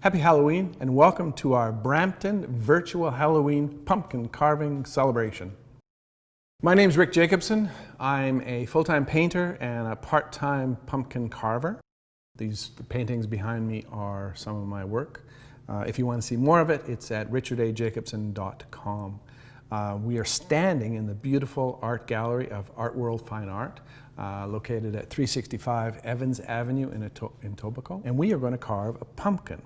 Happy Halloween and welcome to our Brampton Virtual Halloween Pumpkin Carving Celebration. My name is Rick Jacobson. I'm a full-time painter and a part-time pumpkin carver. The paintings behind me are some of my work. If you want to see more of it, it's at richardajacobson.com. We are standing in the beautiful art gallery of Art World Fine Art, located at 365 Evans Avenue in Etobicoke, and we are going to carve a pumpkin.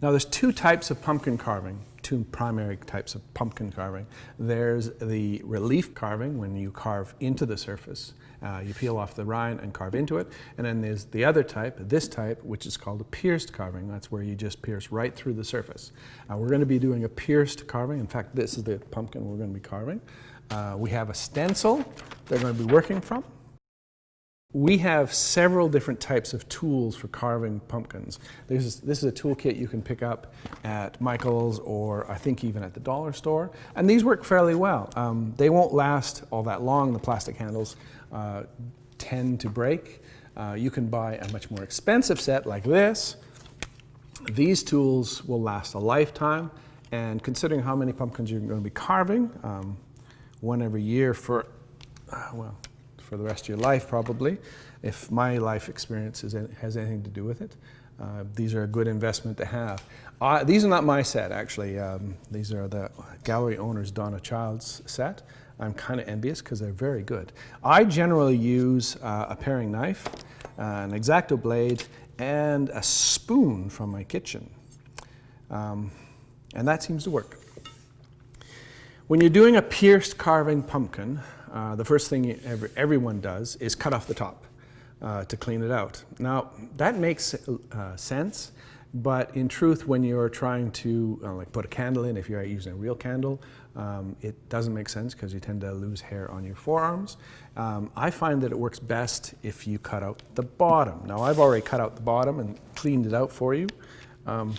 Now there's two types of pumpkin carving, two primary types of pumpkin carving. There's the relief carving, when you carve into the surface. You peel off the rind and carve into it. And then there's the other type, this type, which is called a pierced carving. That's where you just pierce right through the surface. We're going to be doing a pierced carving. In fact, this is the pumpkin we're going to be carving. We have a stencil they're going to be working from. We have several different types of tools for carving pumpkins. This is a toolkit you can pick up at Michael's or I think even at the dollar store. And these work fairly well. They won't last all that long. The plastic handles tend to break. You can buy a much more expensive set like this. These tools will last a lifetime. And considering how many pumpkins you're going to be carving, one every year for the rest of your life probably, if my life experience has anything to do with it. These are a good investment to have. These are not my set, actually. These are the gallery owner's Donna Child's set. I'm kind of envious because they're very good. I generally use a paring knife, an X-Acto blade, and a spoon from my kitchen. And that seems to work. When you're doing a pierced carving pumpkin, the first thing everyone does is cut off the top to clean it out. Now, that makes sense, but in truth, when you're trying to like put a candle in, if you're using a real candle, it doesn't make sense because you tend to lose hair on your forearms. I find that it works best if you cut out the bottom. Now, I've already cut out the bottom and cleaned it out for you. And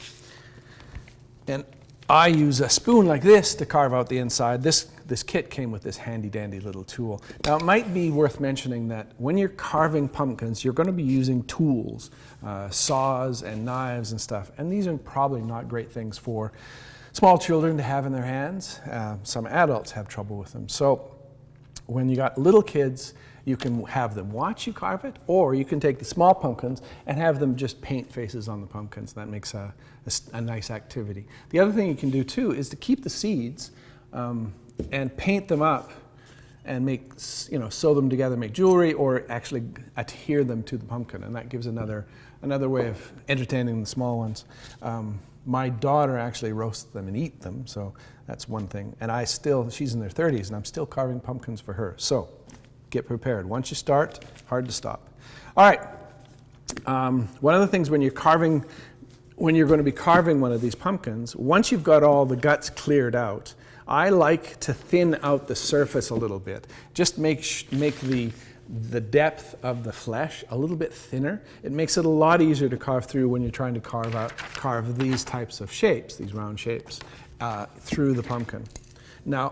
I use a spoon like this to carve out the inside. This kit came with this handy dandy little tool. Now it might be worth mentioning that when you're carving pumpkins, you're going to be using tools, saws and knives and stuff. And these are probably not great things for small children to have in their hands. Some adults have trouble with them. So when you got little kids, you can have them watch you carve it, or you can take the small pumpkins and have them just paint faces on the pumpkins. That makes a nice activity. The other thing you can do too is to keep the seeds and paint them up and make, sew them together, make jewelry, or actually adhere them to the pumpkin. And that gives another way of entertaining the small ones. My daughter actually roasts them and eat them, so that's one thing. And she's in her 30s, and I'm still carving pumpkins for her. So get prepared. Once you start, hard to stop. All right. One of the things when you're going to be carving one of these pumpkins, once you've got all the guts cleared out, I like to thin out the surface a little bit. Just make the depth of the flesh a little bit thinner. It makes it a lot easier to carve through when you're trying to carve these types of shapes, these round shapes, through the pumpkin. Now,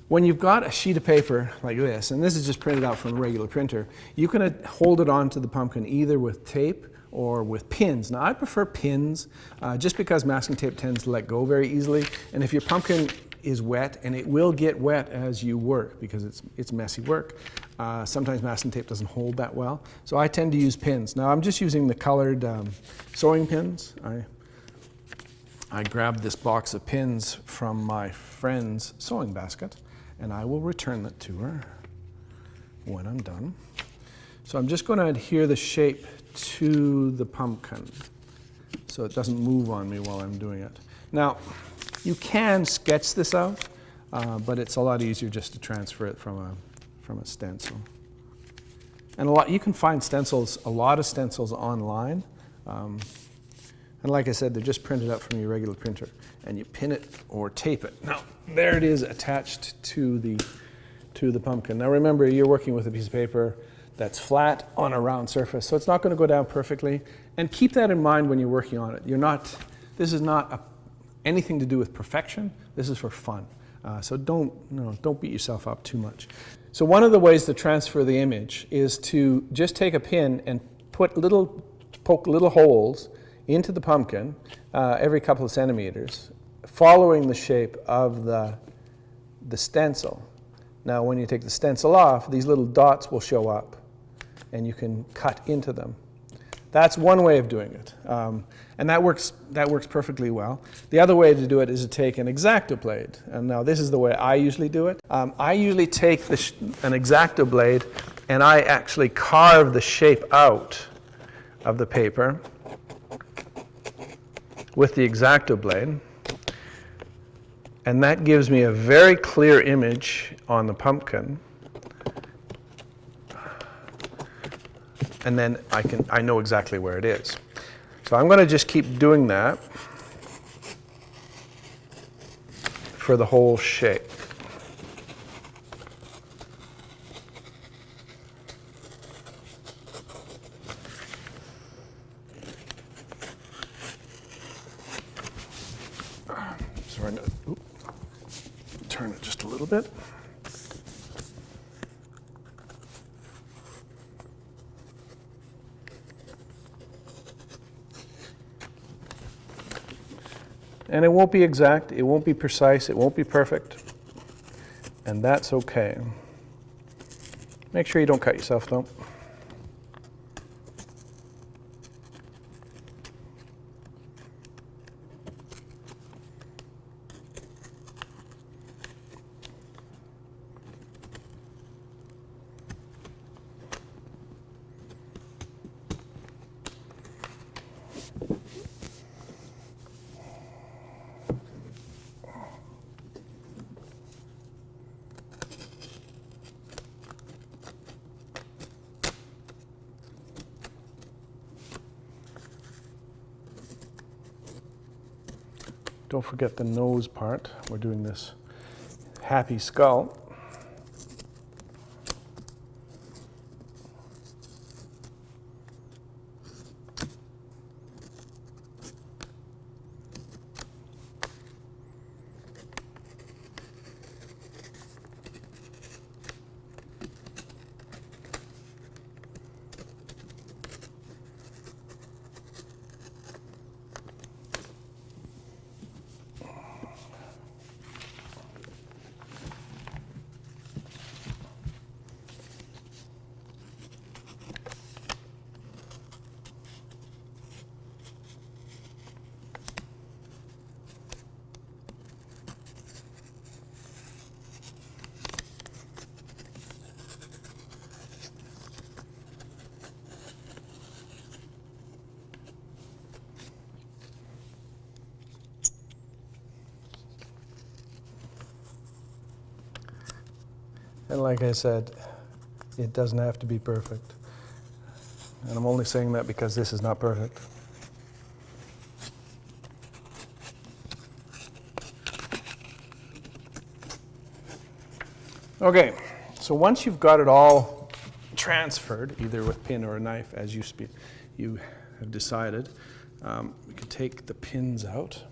when you've got a sheet of paper like this, and this is just printed out from a regular printer, you can hold it onto the pumpkin either with tape or with pins. Now, I prefer pins just because masking tape tends to let go very easily. And if your pumpkin is wet, and it will get wet as you work because it's messy work, sometimes masking tape doesn't hold that well. So I tend to use pins. Now, I'm just using the colored sewing pins. I grabbed this box of pins from my friend's sewing basket, and I will return that to her when I'm done. So I'm just going to adhere the shape to the pumpkin so it doesn't move on me while I'm doing it. Now, you can sketch this out, but it's a lot easier just to transfer it from a stencil. And you can find a lot of stencils online. And like I said, they're just printed out from your regular printer, and you pin it or tape it. Now, there it is attached to the pumpkin. Now remember, you're working with a piece of paper that's flat on a round surface, so it's not going to go down perfectly. And keep that in mind when you're working on it. This is not anything to do with perfection. This is for fun. So don't beat yourself up too much. So one of the ways to transfer the image is to just take a pin and put little poke little holes into the pumpkin every couple of centimeters, following the shape of the stencil. Now when you take the stencil off, these little dots will show up and you can cut into them. That's one way of doing it, and that works perfectly well. The other way to do it is to take an X-Acto blade, and now this is the way I usually do it. I usually take an X-Acto blade and I actually carve the shape out of the paper with the X-Acto blade, and that gives me a very clear image on the pumpkin. And then I know exactly where it is. So I'm going to just keep doing that for the whole shape. So I'm going to turn it just a little bit. And it won't be exact, it won't be precise, it won't be perfect, and that's okay. Make sure you don't cut yourself though. Don't forget the nose part. We're doing this happy skull. And like I said, it doesn't have to be perfect. And I'm only saying that because this is not perfect. Okay, so once you've got it all transferred, either with pin or a knife, as you have decided, we can take the pins out.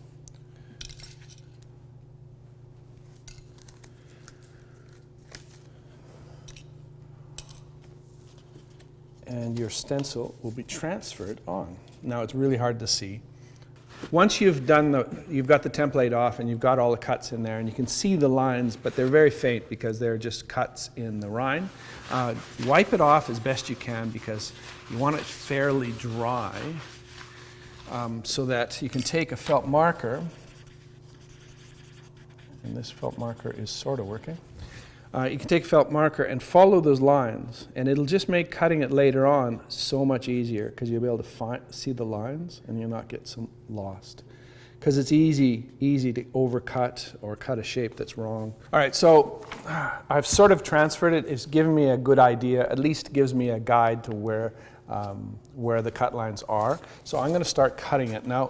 And your stencil will be transferred on. Now it's really hard to see. Once you've got the template off and you've got all the cuts in there, and you can see the lines, but they're very faint because they're just cuts in the rind. Wipe it off as best you can because you want it fairly dry, so that you can take a felt marker, and this felt marker is sort of working. You can take a felt marker and follow those lines, and it'll just make cutting it later on so much easier because you'll be able to see the lines and you'll not get some lost. Because it's easy to overcut or cut a shape that's wrong. All right, so I've sort of transferred it. It's given me a good idea, at least gives me a guide to where the cut lines are. So I'm going to start cutting it. Now,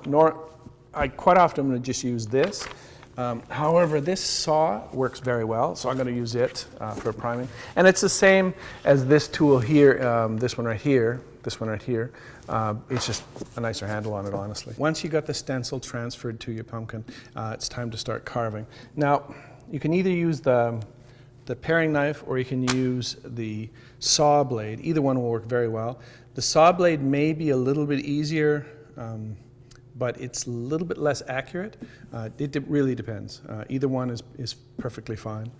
quite often I'm going to just use this. However, this saw works very well, so I'm going to use it for priming. And it's the same as this tool here, this one right here, this one right here. It's just a nicer handle on it, honestly. Once you got the stencil transferred to your pumpkin, it's time to start carving. Now, you can either use the paring knife or you can use the saw blade. Either one will work very well. The saw blade may be a little bit easier, but it's a little bit less accurate. It really depends. Either one is perfectly fine.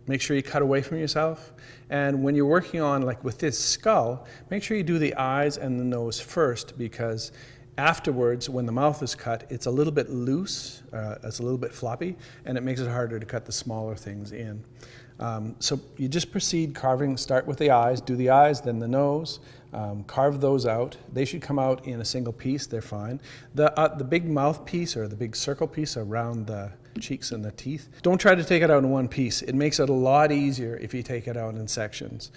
Make sure you cut away from yourself. And when you're working on, like with this skull, make sure you do the eyes and the nose first, because afterwards, when the mouth is cut, it's a little bit loose, it's a little bit floppy, and it makes it harder to cut the smaller things in. So you just proceed carving, start with the eyes, do the eyes, then the nose, carve those out. They should come out in a single piece, they're fine. The big mouth piece, or the big circle piece around the cheeks and the teeth, don't try to take it out in one piece. It makes it a lot easier if you take it out in sections.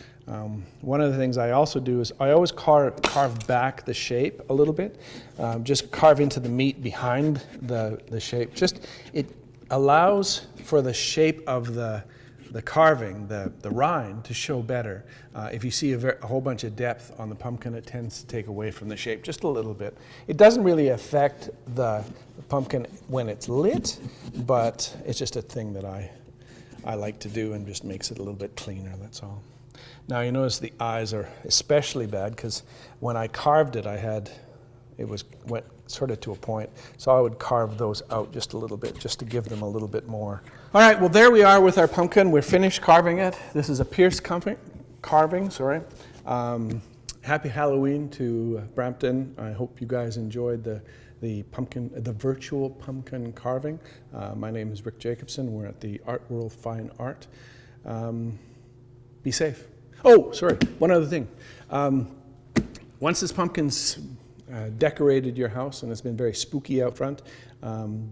One of the things I also do is I always carve back the shape a little bit, just carve into the meat behind the shape. Just, it allows for the shape of the carving, the rind, to show better. If you see a whole bunch of depth on the pumpkin, it tends to take away from the shape just a little bit. It doesn't really affect the pumpkin when it's lit, but it's just a thing that I like to do, and just makes it a little bit cleaner, that's all. Now you notice the eyes are especially bad, because when I carved it, went sort of to a point, so I would carve those out just a little bit, just to give them a little bit more. All right, well, there we are with our pumpkin. We're finished carving it. This is a pierced carving, sorry. Happy Halloween to Brampton. I hope you guys enjoyed the virtual pumpkin carving. My name is Rick Jacobson. We're at the Art World Fine Art. Be safe. Oh, sorry, one other thing. Once this pumpkin's decorated your house and it's been very spooky out front,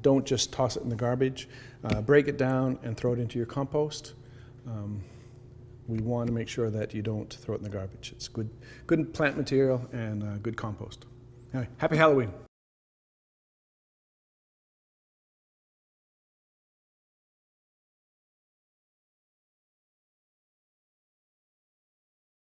don't just toss it in the garbage. Break it down and throw it into your compost. We want to make sure that you don't throw it in the garbage. It's good plant material and good compost. Anyway, happy Halloween.